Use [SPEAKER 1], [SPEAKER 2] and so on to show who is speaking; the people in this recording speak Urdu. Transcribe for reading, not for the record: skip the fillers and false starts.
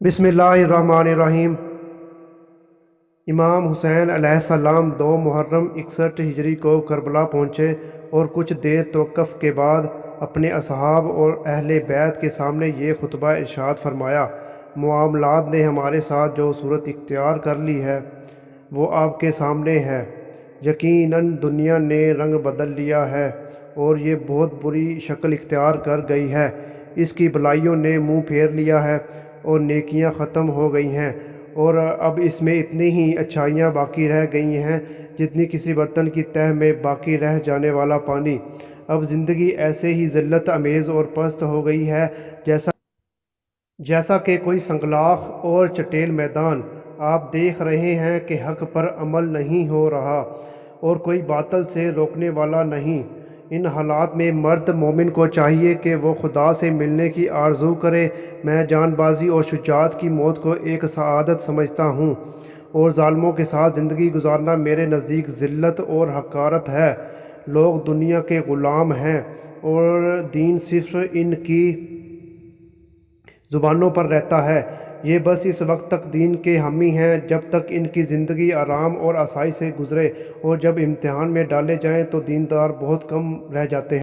[SPEAKER 1] بسم اللہ الرحمن الرحیم۔ امام حسین علیہ السلام 2 محرم 61 ہجری کو کربلا پہنچے اور کچھ دیر توقف کے بعد اپنے اصحاب اور اہل بیت کے سامنے یہ خطبہ ارشاد فرمایا: معاملات نے ہمارے ساتھ جو صورت اختیار کر لی ہے وہ آپ کے سامنے ہے۔ یقیناً دنیا نے رنگ بدل لیا ہے اور یہ بہت بری شکل اختیار کر گئی ہے۔ اس کی بھلائیوں نے منہ پھیر لیا ہے اور نیکیاں ختم ہو گئی ہیں، اور اب اس میں اتنی ہی اچھائیاں باقی رہ گئی ہیں جتنی کسی برتن کی تہہ میں باقی رہ جانے والا پانی۔ اب زندگی ایسے ہی ذلت امیز اور پست ہو گئی ہے جیسا کہ کوئی سنگلاخ اور چٹیل میدان۔ آپ دیکھ رہے ہیں کہ حق پر عمل نہیں ہو رہا اور کوئی باطل سے روکنے والا نہیں۔ ان حالات میں مرد مومن کو چاہیے کہ وہ خدا سے ملنے کی آرزو کرے۔ میں جان بازی اور شجاعت کی موت کو ایک سعادت سمجھتا ہوں، اور ظالموں کے ساتھ زندگی گزارنا میرے نزدیک ذلت اور حقارت ہے۔ لوگ دنیا کے غلام ہیں اور دین صرف ان کی زبانوں پر رہتا ہے۔ یہ بس اس وقت تک دین کے حامی ہیں جب تک ان کی زندگی آرام اور آسائش سے گزرے، اور جب امتحان میں ڈالے جائیں تو دیندار بہت کم رہ جاتے ہیں۔